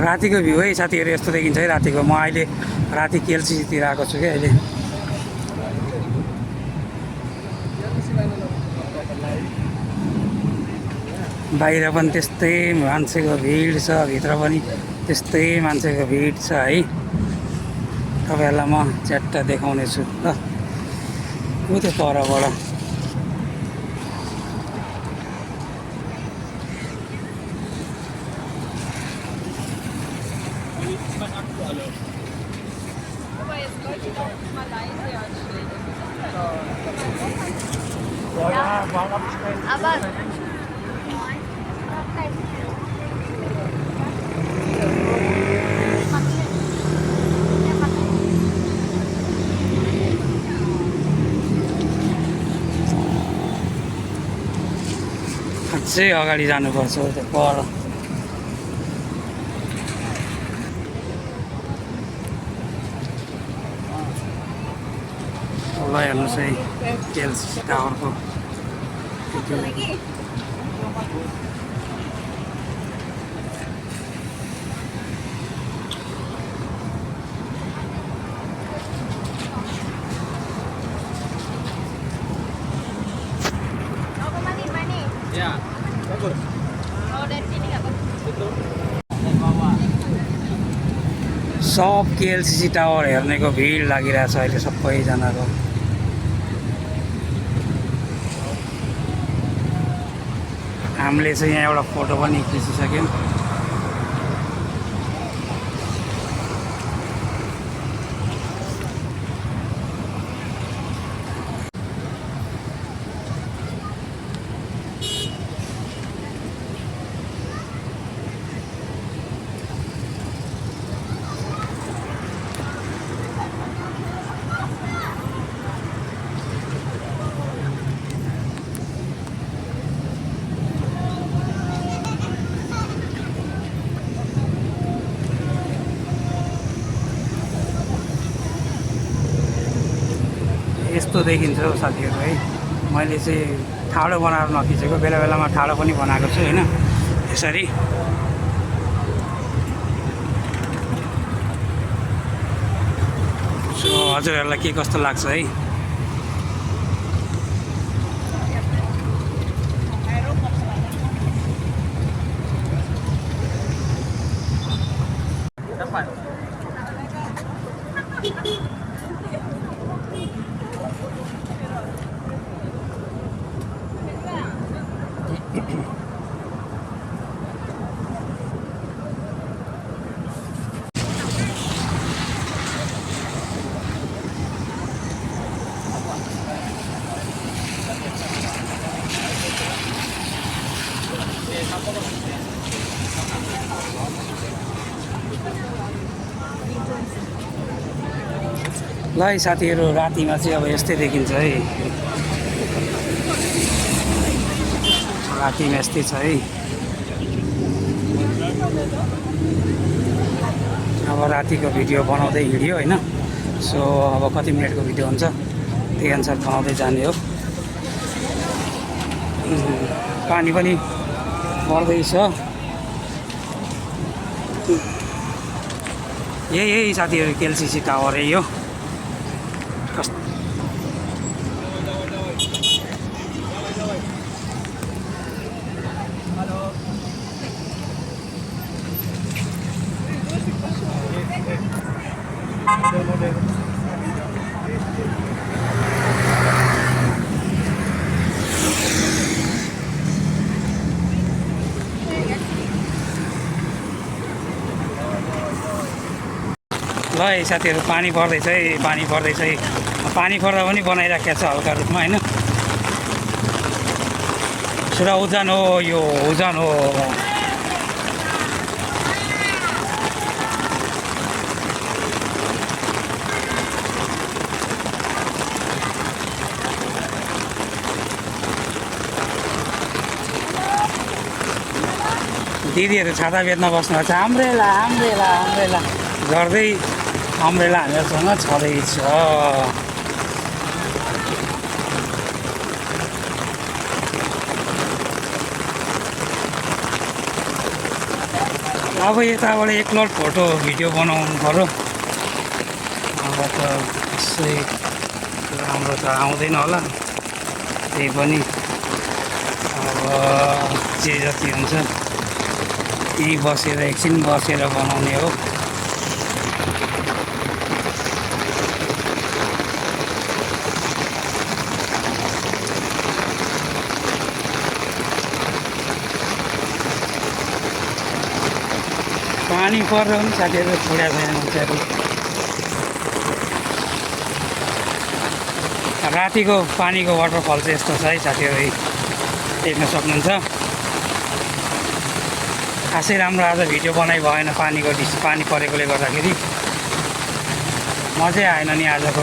रातिको भ्यू है साथीहरू यस्तो देखिन्छ है रातिको। म अहिले राति केएलसीतिर आएको छु क्या अहिले। बाहिर पनि त्यस्तै मान्छेको भिड छ, भित्र पनि त्यस्तै मान्छेको भिड छ है। तपाईँहरूलाई म च्याट्ट देखाउने छु ल। ऊ त्यो परबाट अझै अगाडि जानुपर्छ त्यो पर। ल हेर्नुहोस् है केएलसी टावरको सब केएलसी टावर हेर्नेको भिड लागिरहेछ अहिले सबैजनाको। हामीले चाहिँ यहाँ एउटा फोटो पनि खिचिसक्यौँ। यस्तो देखिन्छ साथीहरू है। मैले चाहिँ ठाडो बनाएर नखिचेको, बेला बेलामा ठाडो पनि बनाएको छु होइन यसरी। सो हजुरहरूलाई के कस्तो लाग्छ है? ल है साथीहरू, रातिमा चाहिँ अब यस्तै देखिन्छ है। रातिमा यस्तै छ है। अब रातिको भिडियो बनाउँदै हिँड्यो होइन। सो अब कति मिनटको भिडियो हुन्छ त्यही अनुसार बनाउँदै जाने हो। पानी पनि पर्दैछ। यही साथीहरू केएलसी टावर है यो। ल है साथीहरू, पानी पर्दैछ है, पानी पर्दैछ है। पानी पर्दा पनि बनाइराखेको छ हल्का रूपमा होइन। सुरा उजान हो यो, उजान हो। दिदीहरू छाता बेच्न बस्नु छ। अम्ब्रेला अम्ब्रेला अम्ब्रेला गर्दै अम्ब्रेला हामीहरूसँग छँदैछ। अब यताबाट एकलट फोटो भिडियो बनाउनु पऱ्यो। अब त त्यसै राम्रो त आउँदैन होला, त्यही पनि अब जे जति हुन्छ यहीँ बसेर एकछिन बसेर बनाउने हो। पानी परेर पनि साथीहरू छोडेको छैन मान्छेहरू। रातिको पानीको वाटरफल चाहिँ यस्तो छ है साथीहरू, देख्न सक्नुहुन्छ। खासै राम्रो आज भिडियो बनाइ भएन, पानी परेकोले गर्दाखेरि मजै आएन नि आजको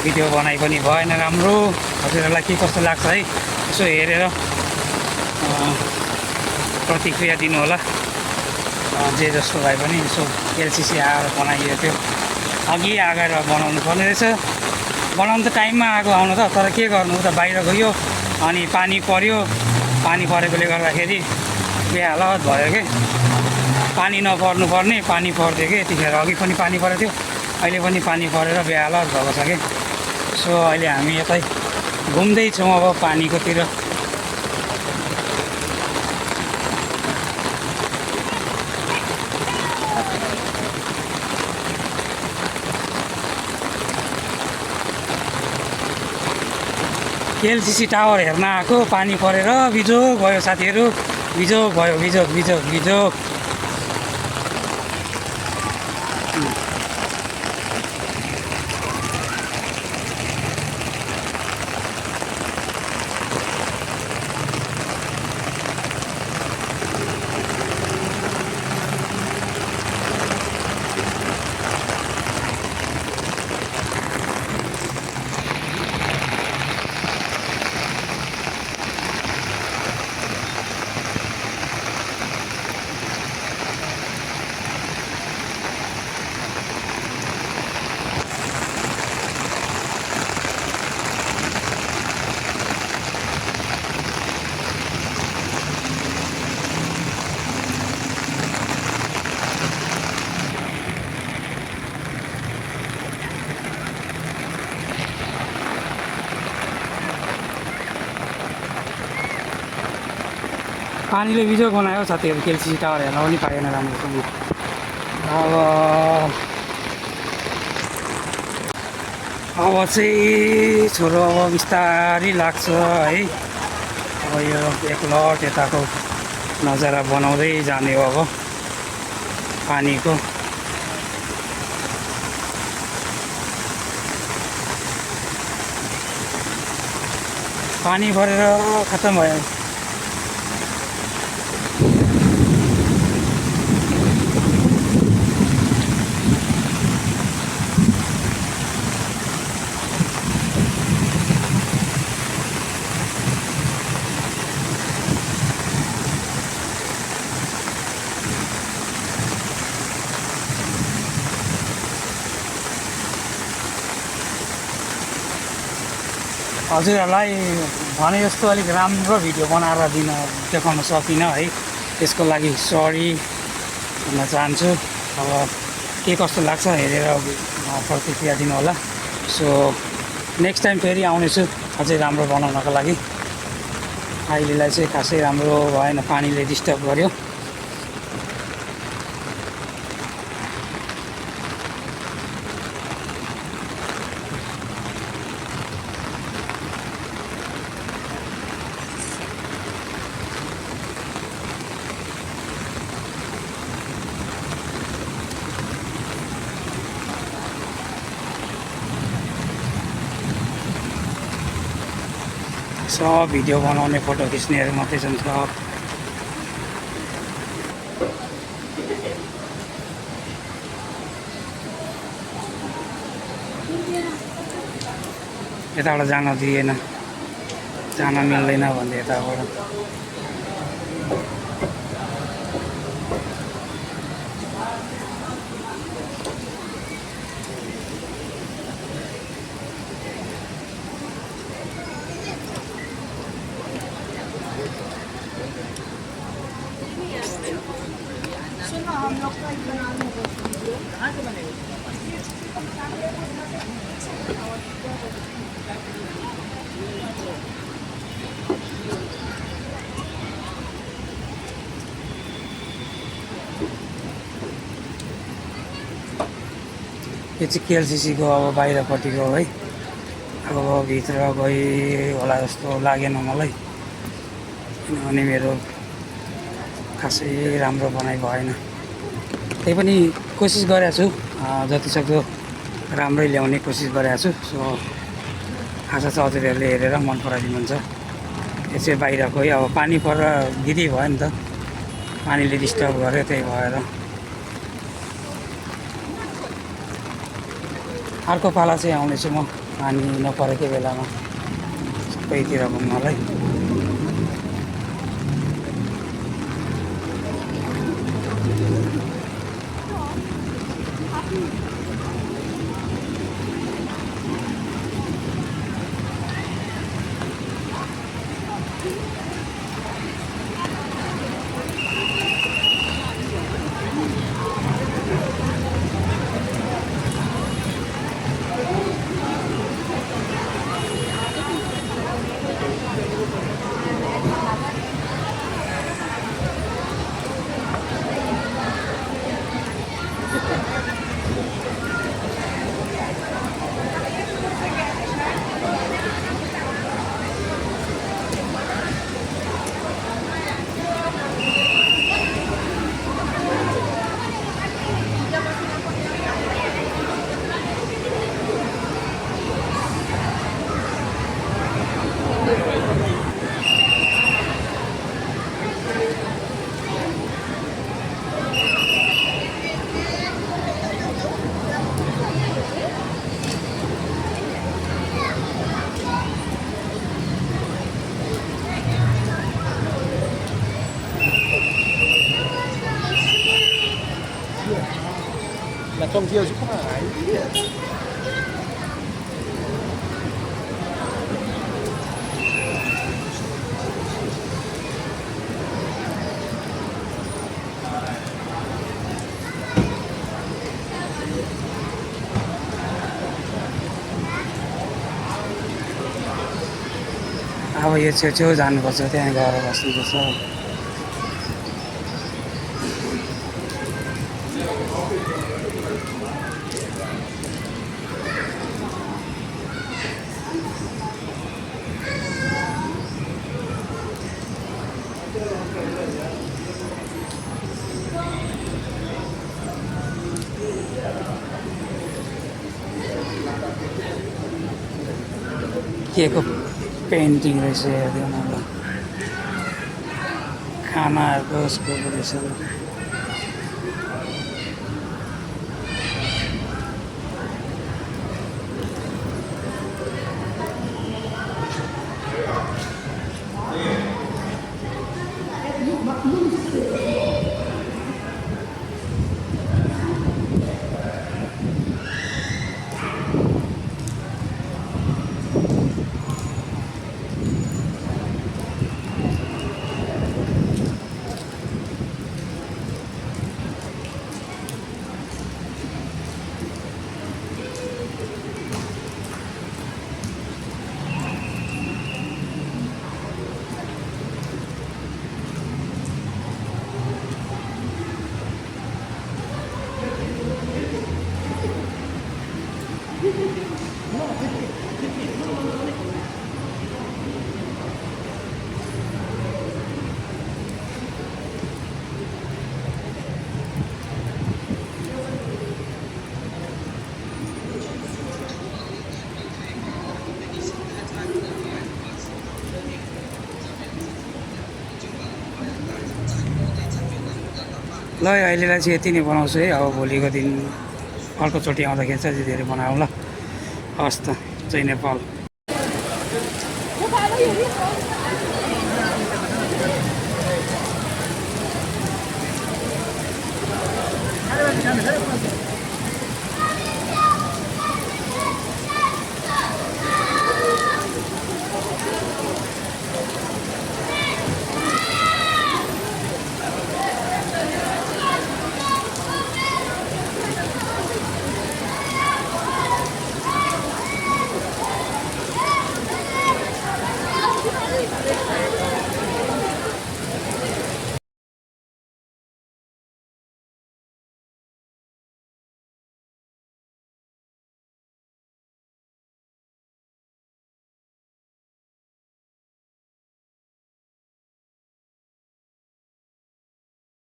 भिडियो बनाइ पनि भएन राम्रो। हजुरहरूलाई के कस्तो लाग्छ है यसो हेरेर प्रतिक्रिया दिनु होला। जे जस्तो भए पनि यसो एलसिसी आएर बनाइएको थियो, अघि आएर बनाउनु पर्ने रहेछ। बनाउनु त टाइममा आएको आउनु त, तर के गर्नु, उता बाहिर गयो अनि पानी पऱ्यो। पानी परेकोले गर्दाखेरि बेहालत भयो कि, पानी नपर्नु पर्ने पानी पर्थ्यो कि यतिखेर। अघि पनि पानी परेको थियो, अहिले पनि पानी परेर बेहालत भएको छ कि। सो अहिले हामी यतै घुम्दैछौँ अब पानीकोतिर। एलसिसी टावर हेर्न आएको, पानी परेर बिजोग भयो साथीहरू, बिजोग भयो, बिजोग बिजोग बिजोग। पानीले बिजोग बनायो साथीहरू, एलसिसी टावर हेर्न पनि पाएन राम्रोसँग। अब चाहिँ छोरो अब बिस्तारै लाग्छ है। अब यो एकलट यताको नजारा बनाउँदै जाने हो अब पानीको। पानी भरेर खत्तम भयो। हजुरहरूलाई भने जस्तो अलिक राम्रो भिडियो बनाएर देखाउन सकिनँ है, त्यसको लागि सरी भन्न चाहन्छु। अब के कस्तो लाग्छ हेरेर प्रतिक्रिया दिनु होला। सो नेक्स्ट टाइम फेरि आउनेछु अझै राम्रो बनाउनको लागि। अहिलेलाई चाहिँ खासै राम्रो भएन, पानीले डिस्टर्ब गर्यो। सब भिडियो बनाउने फोटो खिच्नेहरू मात्रै छन् सब। यताबाट जान दिएन, जान मिल्दैन भन्दै यताबाट। यो चाहिँ केएलसिसीको अब बाहिरपट्टिको है। अब भित्र गई होला जस्तो लागेन मलाई, किनभने मेरो खासै राम्रो बनाइ भएन। त्यही पनि कोसिस गरेको छु, जतिसक्दो राम्रै ल्याउने कोसिस गरेको छु। सो आशा छ हजुरहरूले हेरेर मन पराइदिनुहुन्छ। यो चाहिँ बाहिरको है, अब पानी परेर गिरी भयो नि त, पानीले डिस्टर्ब गर्यो, त्यही भएर। अर्को पाला चाहिँ आउनेछु म, पानी नपरेकै बेलामा सबैतिर घुम्नलाई। Là trong kia chứ không phải. अब यो छेउछेउ जानुपर्छ, त्यहाँ गएर बस्नुपर्छ। के को पेन्टिङ रहेछ हेरिदिउँ न ल, खानाहरूको उसको रहेछ। ल अहिलेलाई चाहिँ यति नै बनाउँछु है। अब भोलिको दिन अर्कोचोटि आउँदाखेरि चाहिँ अझै धेरै बनाऊँ ल। हस् त, जय नेपाल।